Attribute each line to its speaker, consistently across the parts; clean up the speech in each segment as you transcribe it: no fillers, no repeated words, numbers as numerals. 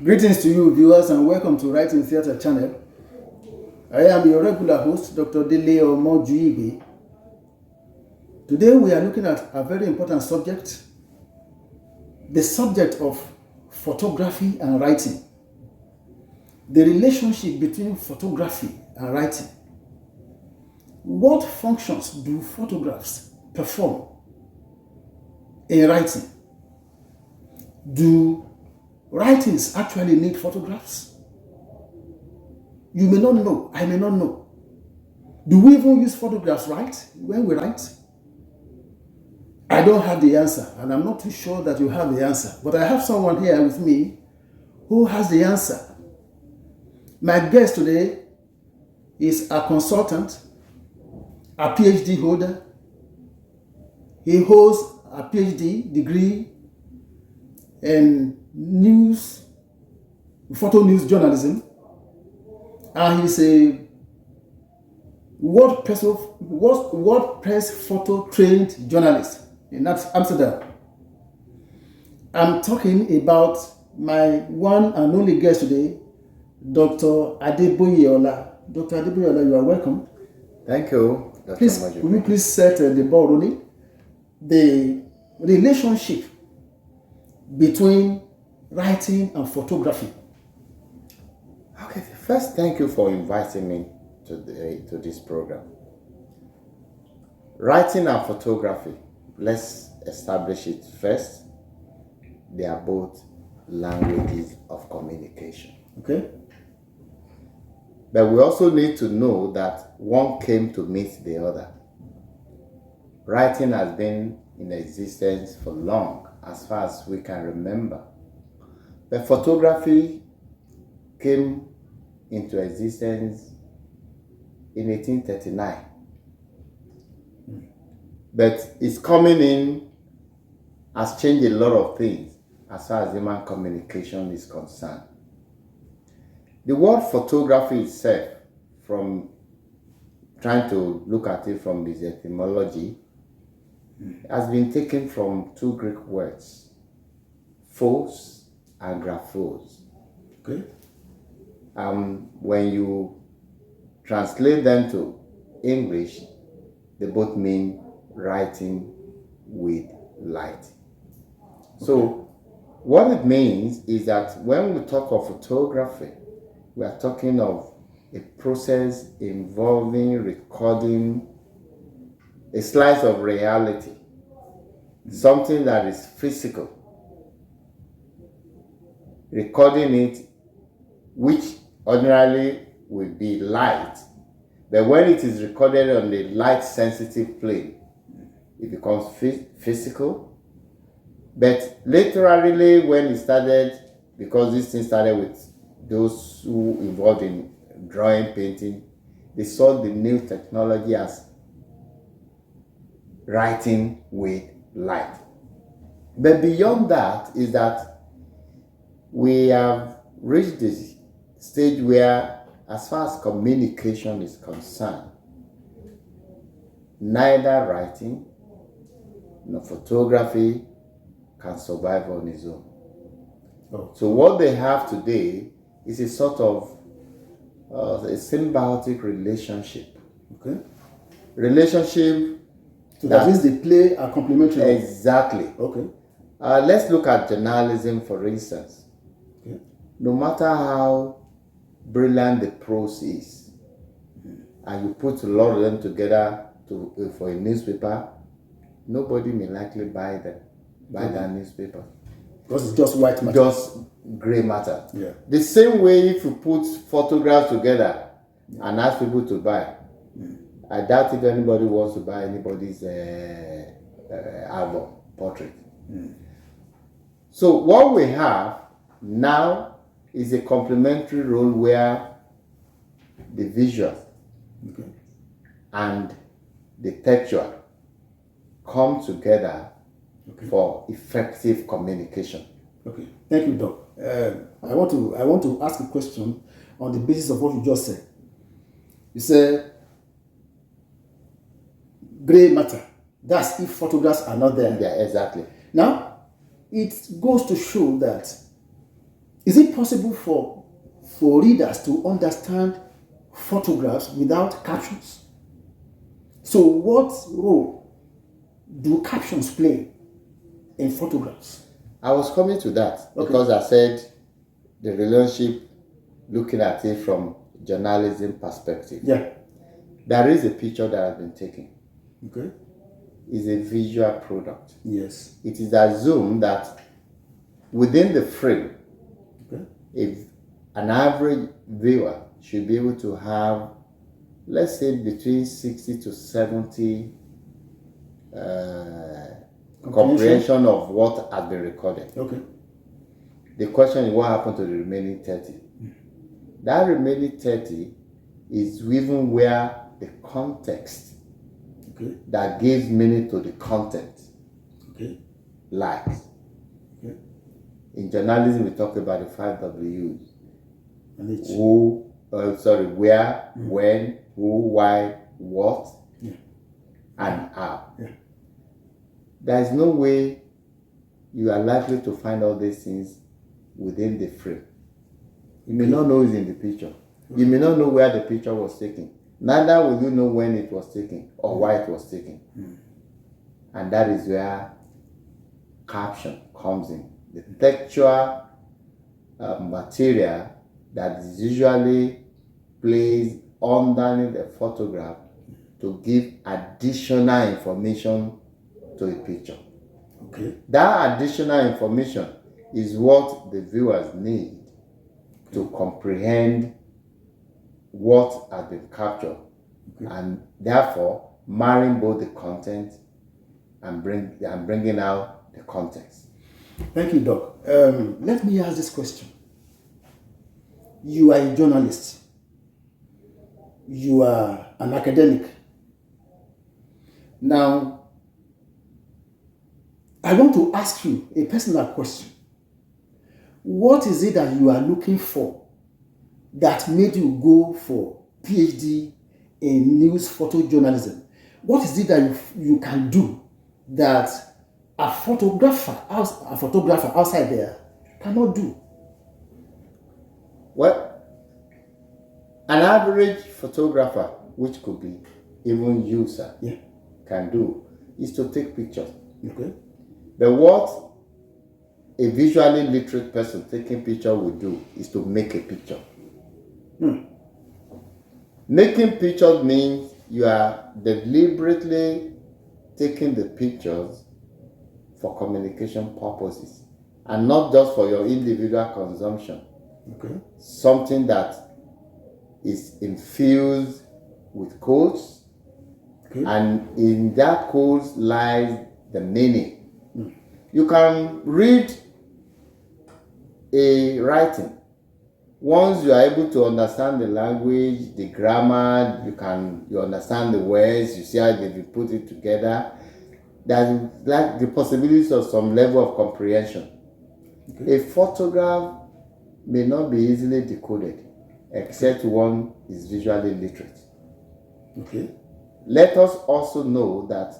Speaker 1: Greetings to you, viewers, and welcome to Writing Theatre channel. I am your regular host, Dr. Gbile Oshadipe. Today we are looking at a very important subject, the subject of photography and writing. The relationship between photography and writing. What functions do photographs perform in writing? Do writings actually need photographs? You may not know, I may not know. Do we even use photographs when we write? I don't have the answer, and I'm not too sure that you have the answer, but I have someone here with me who has the answer. My guest today is a consultant, a PhD holder. He holds a PhD degree in photo news journalism, and he's a WordPress photo trained journalist in Amsterdam. I'm talking about my one and only guest today, Dr. Adeboye Ola. Dr. Adeboye Ola, you are welcome.
Speaker 2: Thank you, Dr.
Speaker 1: Please, will you please set the ball rolling? The relationship between writing and photography.
Speaker 2: Okay, first, thank you for inviting me to this program. Writing and photography, let's establish it first. They are both languages of communication.
Speaker 1: Okay.
Speaker 2: But we also need to know that one came to meet the other. Writing has been in existence for long, as far as we can remember. But photography came into existence in 1839. But its coming in has changed a lot of things as far as human communication is concerned. The word photography itself, from trying to look at it from its etymology, has been taken from two Greek words, phos and graphos.
Speaker 1: Okay.
Speaker 2: When you translate them to English, they both mean writing with light. Okay. So what it means is that when we talk of photography, we are talking of a process involving recording a slice of reality, something that is physical, recording it, which ordinarily will be light, but when it is recorded on the light sensitive plane, it becomes physical. But literally, when it started, because this thing started with those who involved in drawing, painting, they saw the new technology as writing with light. But beyond that is that we have reached this stage where, as far as communication is concerned, neither writing nor photography can survive on its own. Oh. So what they have today is a sort of a symbiotic relationship.
Speaker 1: Okay.
Speaker 2: Relationship.
Speaker 1: So that means they play a complementary role.
Speaker 2: Exactly.
Speaker 1: Okay.
Speaker 2: Let's look at journalism, for instance.
Speaker 1: Okay.
Speaker 2: No matter how brilliant the prose is, and you put a lot of them together for a newspaper, nobody may likely buy that newspaper.
Speaker 1: Because it's just white matter.
Speaker 2: Just gray matter.
Speaker 1: Yeah.
Speaker 2: The same way, if you put photographs together and ask people to buy, I doubt if anybody wants to buy anybody's album, portrait. So what we have now is a complementary role where the visual and the textual come together for effective communication.
Speaker 1: Okay, thank you, Doc. I want to ask a question on the basis of what you just said. You said gray matter. That's if photographs are not there.
Speaker 2: Yeah, exactly.
Speaker 1: Now, it goes to show that Is it possible for readers to understand photographs without captions? So what role do captions play in photographs?
Speaker 2: I was coming to that because I said the relationship, looking at it from journalism perspective.
Speaker 1: Yeah.
Speaker 2: There is a picture that has been taken.
Speaker 1: Okay.
Speaker 2: It's a visual product.
Speaker 1: Yes.
Speaker 2: It is assumed that within the frame,
Speaker 1: Okay.
Speaker 2: if an average viewer should be able to have, let's say, between 60 to 70 comprehension of what has been recorded.
Speaker 1: Okay.
Speaker 2: The question is, what happened to the remaining 30? That remaining 30 is even where the context that gives meaning to the content lies.
Speaker 1: Okay.
Speaker 2: In journalism, we talk about the 5 W's.
Speaker 1: And
Speaker 2: where, when, who, why, what, and how.
Speaker 1: Yeah.
Speaker 2: There is no way you are likely to find all these things within the frame. You may not know it's in the picture. You may not know where the picture was taken. Neither will you know when it was taken or why it was taken. And that is where caption comes in. The textual material that is usually placed underneath the photograph to give additional information to a picture.
Speaker 1: Okay.
Speaker 2: That additional information is what the viewers need to comprehend what has been captured, and therefore marrying both the content and bringing out the context.
Speaker 1: Thank you, Doc. Let me ask this question. You are a journalist. You are an academic. Now, I want to ask you a personal question. What is it that you are looking for that made you go for PhD in news photojournalism? What is it that you can do that a photographer outside there cannot do?
Speaker 2: Well, an average photographer, which could be even you, sir, can do is to take pictures.
Speaker 1: Okay.
Speaker 2: But what a visually literate person taking picture will do is to make a picture. Making pictures means you are deliberately taking the pictures for communication purposes and not just for your individual consumption.
Speaker 1: Okay.
Speaker 2: Something that is infused with codes, and in that codes lies the meaning. You can read a writing. Once you are able to understand the language, the grammar, you understand the words, you see how they put it together, there's like the possibilities of some level of comprehension. A photograph may not be easily decoded except one is visually literate.
Speaker 1: Okay.
Speaker 2: Let us also know that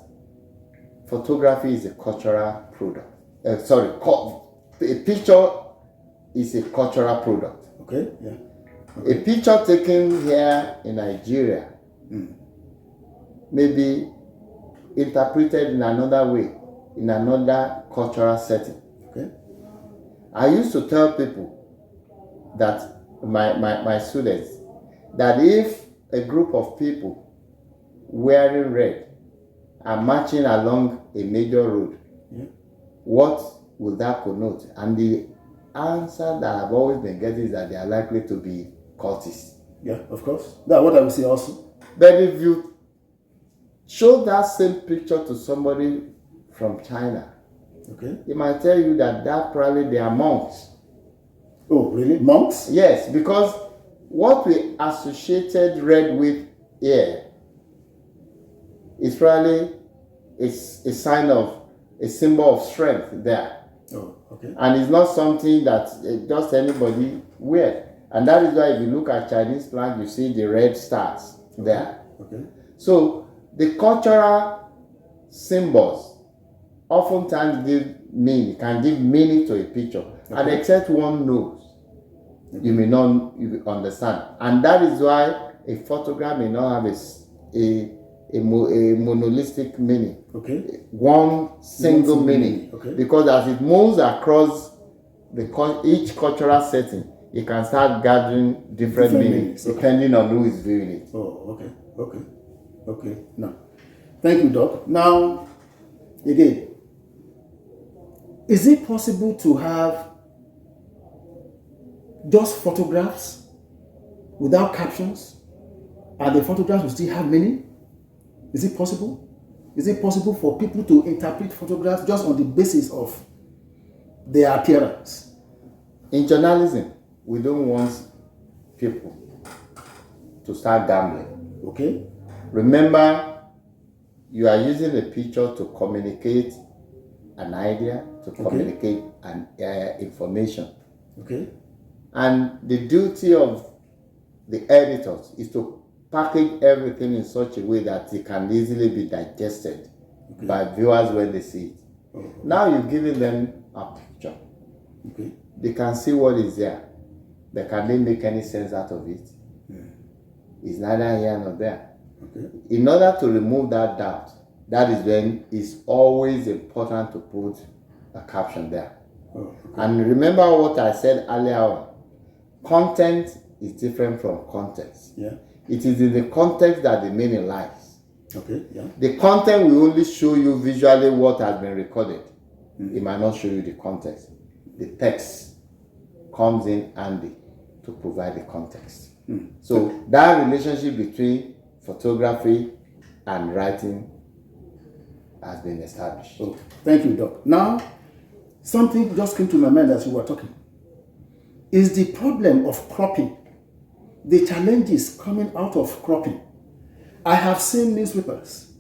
Speaker 2: photography is a cultural product. A picture is a cultural product.
Speaker 1: Okay. Yeah. Okay.
Speaker 2: A picture taken here in Nigeria may be interpreted in another way, in another cultural setting.
Speaker 1: Okay.
Speaker 2: I used to tell people that my students that if a group of people wearing red are marching along a major road, what will that connote? And the answer that I've always been getting is that they are likely to be cultists.
Speaker 1: Yeah, of course. That's what I would say also.
Speaker 2: But if you show that same picture to somebody from China, he might tell you that probably they are monks.
Speaker 1: Oh, really? Monks?
Speaker 2: Yes, because what we associated red with here is probably a sign of a symbol of strength there.
Speaker 1: Oh, okay.
Speaker 2: And it's not something that just anybody wears. And that is why if you look at Chinese flag, you see the red stars there.
Speaker 1: Okay.
Speaker 2: So the cultural symbols oftentimes can give meaning to a picture. And except one knows You may not understand. And that is why a photograph may not have a monolithic meaning.
Speaker 1: Okay.
Speaker 2: One single meaning.
Speaker 1: Okay.
Speaker 2: Because as it moves across each cultural setting, it can start gathering different meanings,
Speaker 1: okay,
Speaker 2: depending on who is viewing it.
Speaker 1: Oh, okay. Now, thank you, Doc. Now, again, is it possible to have just photographs without captions, and the photographs will still have meaning? Is it possible? Is it possible for people to interpret photographs just on the basis of their appearance?
Speaker 2: In journalism, we don't want people to start gambling.
Speaker 1: Okay.
Speaker 2: Remember, you are using a picture to communicate an idea, to communicate an information.
Speaker 1: Okay.
Speaker 2: And the duty of the editors is to package everything in such a way that it can easily be digested by viewers when they see it. Now you're giving them a picture.
Speaker 1: Okay.
Speaker 2: They can see what is there. But can they make any sense out of it? It's neither here nor there.
Speaker 1: Okay.
Speaker 2: In order to remove that doubt, that is when it's always important to put a caption there. And remember what I said earlier on. Content is different from context.
Speaker 1: Yeah.
Speaker 2: It is in the context that the meaning lies.
Speaker 1: Okay. Yeah.
Speaker 2: The content will only show you visually what has been recorded. It might not show you the context. The text comes in handy to provide the context. So that relationship between photography and writing has been established.
Speaker 1: Oh, thank you, Doc. Now, something just came to my mind as you were talking. Is the problem of cropping, the challenges coming out of cropping? I have seen newspapers.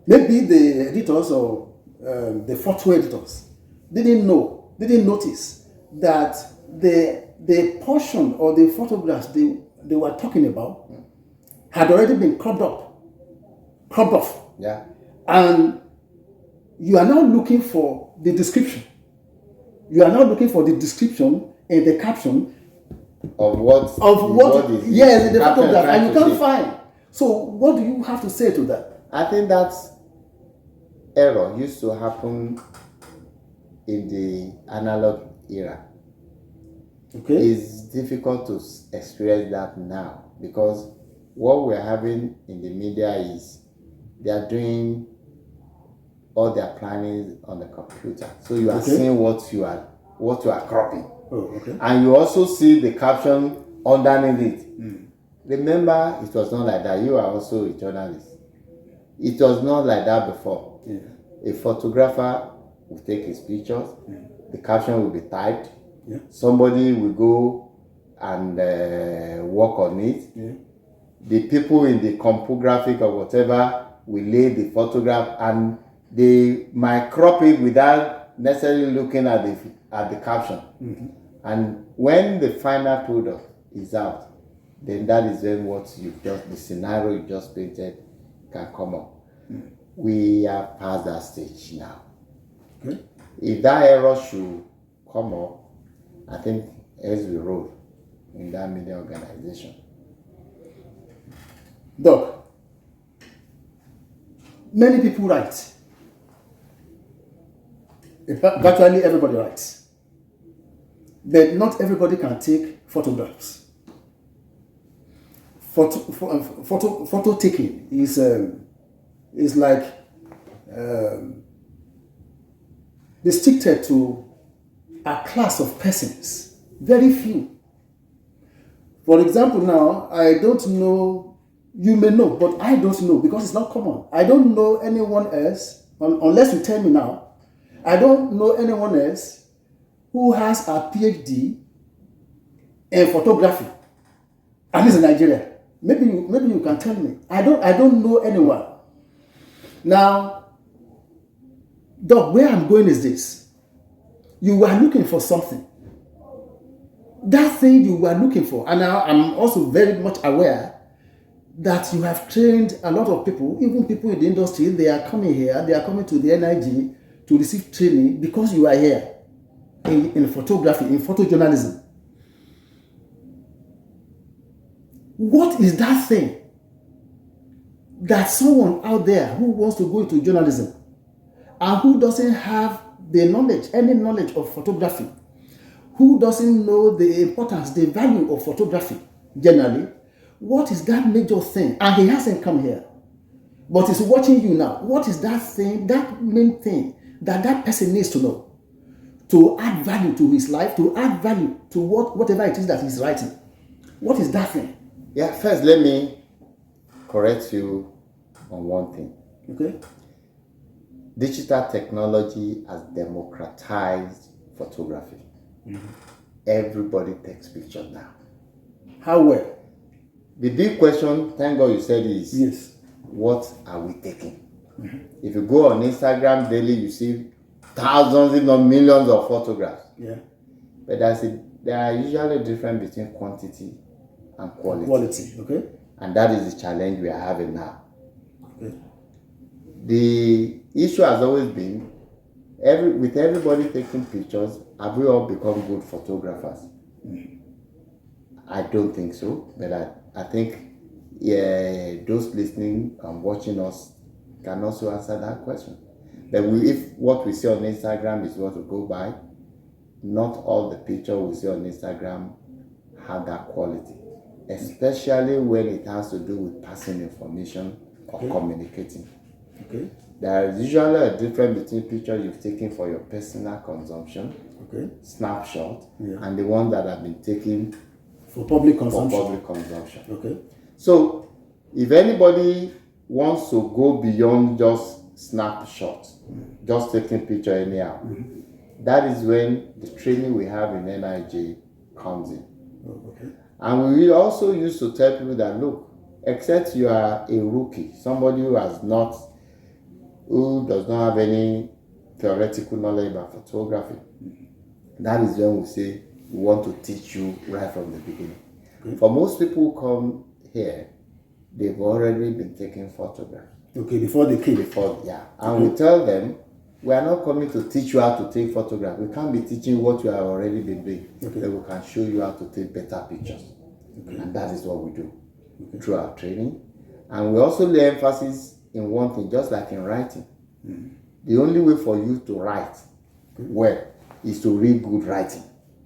Speaker 1: Maybe the editors or the photo editors didn't notice that the portion or the photographs they were talking about had already been cropped off.
Speaker 2: Yeah.
Speaker 1: And you are now looking for the description. You are now looking for the description and the caption
Speaker 2: of what is
Speaker 1: yes, in the photograph, and you can't find. So what do you have to say to that?
Speaker 2: I think that error used to happen in the analog era.
Speaker 1: Okay.
Speaker 2: It's difficult to experience that now because what we're having in the media is they are doing all their planning on the computer. So you are seeing what you are cropping.
Speaker 1: Oh, okay.
Speaker 2: And you also see the caption underneath it. Remember, it was not like that. You are also a journalist. It was not like that before. Yeah. A photographer will take his pictures. The caption will be typed. Yeah. Somebody will go and work on it. Yeah. The people in the compographic or whatever will lay the photograph, and they might crop it without necessarily looking at the caption. And when the final product is out, then that is when the scenario you just painted can come up. We are past that stage now. Okay. If that error should come up, I think as we roll in that media organization.
Speaker 1: Doc, many people write. Virtually everybody writes. But not everybody can take photographs. Photo taking is like restricted to a class of persons, very few. For example, now, I don't know, you may know, but I don't know because it's not common. I don't know anyone else, unless you tell me now, I don't know anyone else who has a PhD in photography, at least in Nigeria. Maybe you can tell me. I don't know anyone. Now, Doc, where I'm going is this. You were looking for something. That thing you were looking for, and now I'm also very much aware that you have trained a lot of people, even people in the industry, they are coming here, they are coming to the NIG to receive training because you are here in photography, in photojournalism. What is that thing that someone out there who wants to go into journalism and who doesn't have the knowledge, any knowledge of photography, who doesn't know the importance, the value of photography generally, what is that major thing? And he hasn't come here, but he's watching you now. What is that thing, that main thing that that person needs to know to add value to his life, to add value to whatever it is that he's writing? What is that thing?
Speaker 2: Yeah, first let me correct you on one thing.
Speaker 1: Okay.
Speaker 2: Digital technology has democratized photography.
Speaker 1: Mm-hmm.
Speaker 2: Everybody takes pictures now.
Speaker 1: How well?
Speaker 2: The big question, thank God you said, is
Speaker 1: yes,
Speaker 2: what are we taking?
Speaker 1: Mm-hmm.
Speaker 2: If you go on Instagram daily, you see thousands, if not millions of photographs.
Speaker 1: Yeah.
Speaker 2: But there are usually a difference between quantity and quality.
Speaker 1: Quality, okay.
Speaker 2: And that is the challenge we are having now.
Speaker 1: Okay.
Speaker 2: The issue has always been, with everybody taking pictures, have we all become good photographers?
Speaker 1: Mm-hmm.
Speaker 2: I don't think so, but I think those listening and watching us can also answer that question. But if what we see on Instagram is what we go by, not all the pictures we see on Instagram have that quality, especially when it has to do with passing information or communicating.
Speaker 1: Okay.
Speaker 2: There is usually a difference between pictures you've taken for your personal consumption, snapshot, and the ones that have been taken
Speaker 1: for public consumption. Okay.
Speaker 2: So, if anybody wants to go beyond just snapshots, just taking picture anyhow, that is when the training we have in NIJ comes in.
Speaker 1: Oh, okay.
Speaker 2: And we also used to tell people that, look, except you are a rookie, somebody who does not have any theoretical knowledge about photography, that is when we say we want to teach you right from the beginning. Okay. For most people who come here, they've already been taking photographs.
Speaker 1: Okay, before they came.
Speaker 2: And we tell them, we are not coming to teach you how to take photographs. We can't be teaching what you have already been doing. Okay. But we can show you how to take better pictures. Okay. And that is what we do through our training. And we also lay emphasis in one thing, just like in writing. The only way for you to write well is to read good writing.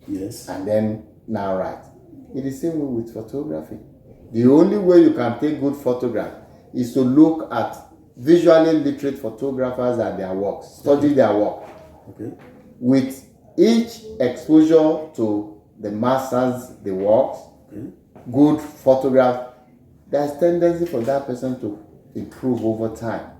Speaker 1: Yes.
Speaker 2: And then now write. It is the same way with photography. The only way you can take good photograph is to look at visually literate photographers and their works, study their work. Okay. With each exposure to the masters, the works, good photograph, there's tendency for that person to improve over time.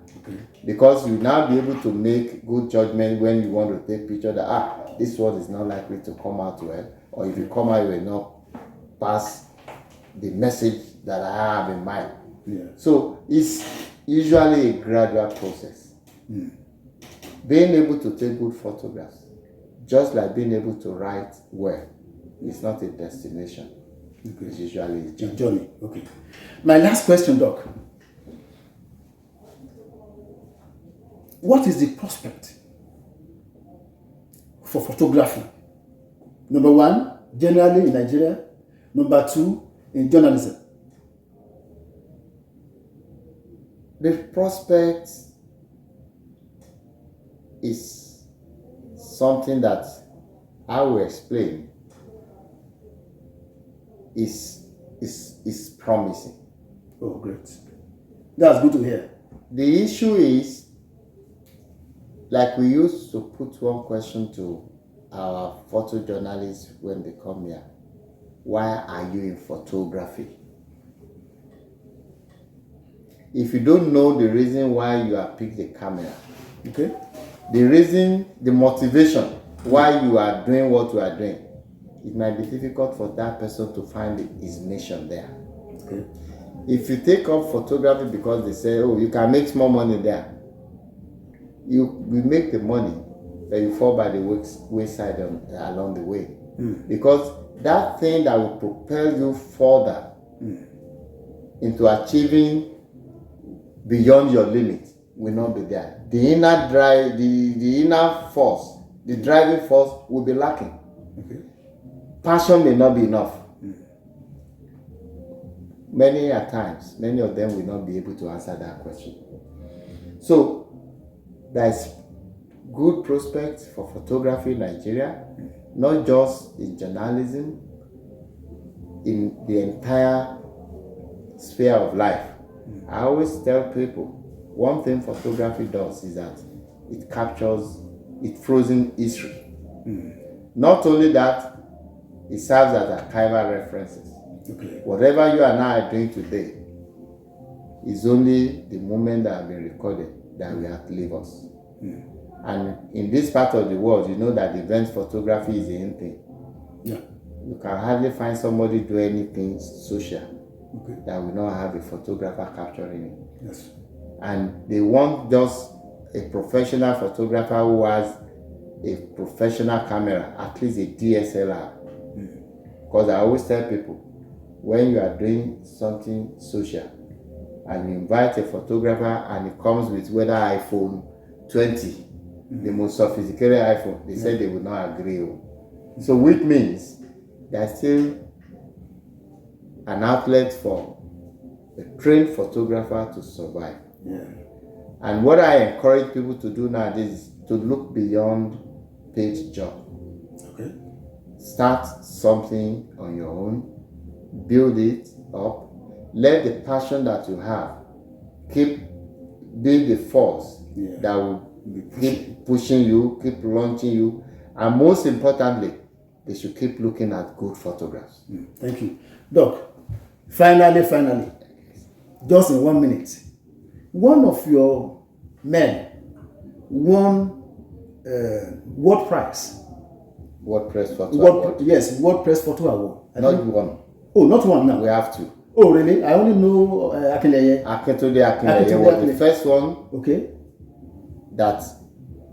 Speaker 2: Because you now be able to make good judgment when you want to take picture that this one is not likely to come out well, or if you come out, you will not pass the message that I have in mind. Yeah. So it's usually a gradual process. Being able to take good photographs, just like being able to write well, is not a destination. Okay. It's usually a journey.
Speaker 1: Okay. My last question, Doc. What is the prospect for photography? Number one, generally in Nigeria. Number two, in journalism.
Speaker 2: The prospect is something that I will explain is promising.
Speaker 1: Oh, great. That's good to hear.
Speaker 2: The issue is, like we used to put one question to our photojournalists when they come here: why are you in photography? If you don't know the reason why you have picked the camera, the motivation why you are doing what you are doing, it might be difficult for that person to find his mission there. Okay. If you take up photography because they say, oh, you can make small money there, you will make the money, but you fall by the wayside along the way. Because that thing that will propel you further into achieving beyond your limit will not be there. The inner drive, the inner force, the driving force will be lacking. Okay. Passion may not be enough. many a times, many of them will not be able to answer that question. So there's good prospects for photography in Nigeria, not just in journalism, in the entire sphere of life. I always tell people, one thing photography does is that it captures, it frozen history. Not only that, it serves as archival references.
Speaker 1: Okay.
Speaker 2: Whatever you and I are doing today is only the moment that have been recorded that will outlive us. And in this part of the world, you know that event photography is the in thing.
Speaker 1: Yeah.
Speaker 2: You can hardly find somebody do anything social
Speaker 1: Okay.
Speaker 2: that will not have a photographer capturing it.
Speaker 1: Yes.
Speaker 2: And they want just a professional photographer who has a professional camera, at least a DSLR. Because I always tell people, when you are doing something social and you invite a photographer and it comes with whether iPhone 20, the most sophisticated iPhone, they said they would not agree. So which means there's still an outlet for a trained photographer to survive.
Speaker 1: Yeah.
Speaker 2: And what I encourage people to do now is to look beyond paid job.
Speaker 1: Okay.
Speaker 2: Start something on your own, build it up, let the passion that you have be the force that will keep pushing you, keep launching you, and most importantly, they should keep looking at good photographs.
Speaker 1: Thank you. Doc, finally, just in 1 minute, one of your men won World Prize.
Speaker 2: WordPress Photo Award.
Speaker 1: Yes, WordPress Photo Award.
Speaker 2: Not one.
Speaker 1: Oh, not one now.
Speaker 2: We have two.
Speaker 1: Oh, really? I only know Akinleye.
Speaker 2: Akinleye was the first one.
Speaker 1: Okay.
Speaker 2: That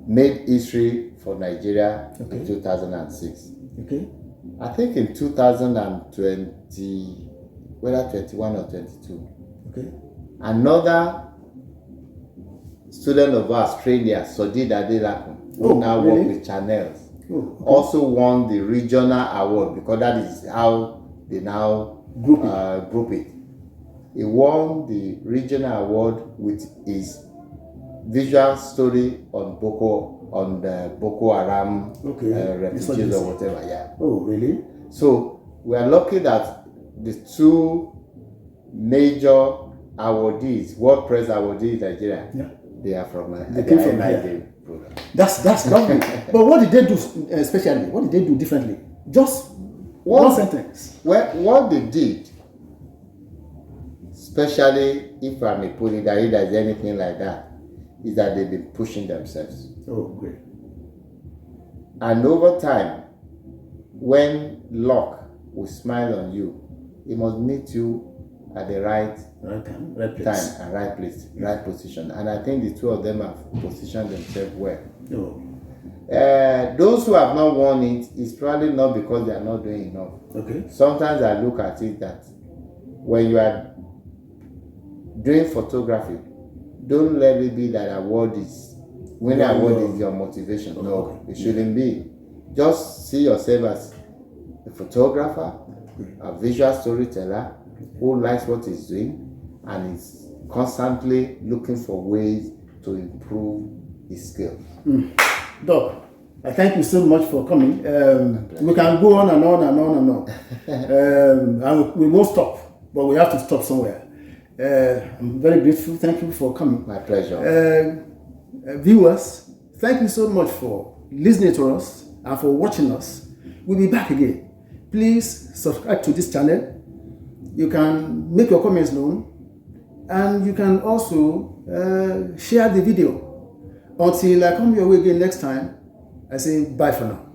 Speaker 2: made history for Nigeria in 2006.
Speaker 1: Okay.
Speaker 2: I think in 2020, whether 21 or 22.
Speaker 1: Okay.
Speaker 2: Another student of ours trained there, Sodid Adelakun, who now
Speaker 1: really?
Speaker 2: work with channels,
Speaker 1: okay.
Speaker 2: also won the regional award because that is how they now group it. He won the regional award with his visual story on the Boko Haram refugees or whatever. Yeah.
Speaker 1: Oh, really?
Speaker 2: So we are lucky that the two major awardees, WordPress awardees in Nigeria, they are from Nigeria.
Speaker 1: That's lovely. But what did they do especially? What did they do differently? Just one sentence.
Speaker 2: Well, what they did, especially if I may put it that if there's anything like that, is that they've been pushing themselves.
Speaker 1: Oh, great.
Speaker 2: And over time, when luck will smile on you, it must meet you at the right
Speaker 1: time,
Speaker 2: right place, right position. And I think the two of them have positioned themselves well.
Speaker 1: Oh.
Speaker 2: Those who have not won it is probably not because they are not doing enough.
Speaker 1: Okay.
Speaker 2: Sometimes I look at it that when you are doing photography, don't let it be that award is your motivation. No, it shouldn't be. Just see yourself as a photographer, a visual storyteller who likes what he's doing and is constantly looking for ways to improve his skills.
Speaker 1: Doc, I thank you so much for coming. We can go on and on and on and on. And we won't stop, but we have to stop somewhere. I'm very grateful. Thank you for coming.
Speaker 2: My pleasure.
Speaker 1: Viewers, thank you so much for listening to us and for watching us. We'll be back again. Please subscribe to this channel. You can make your comments known, and you can also share the video. Until I come your way again next time, I say bye for now.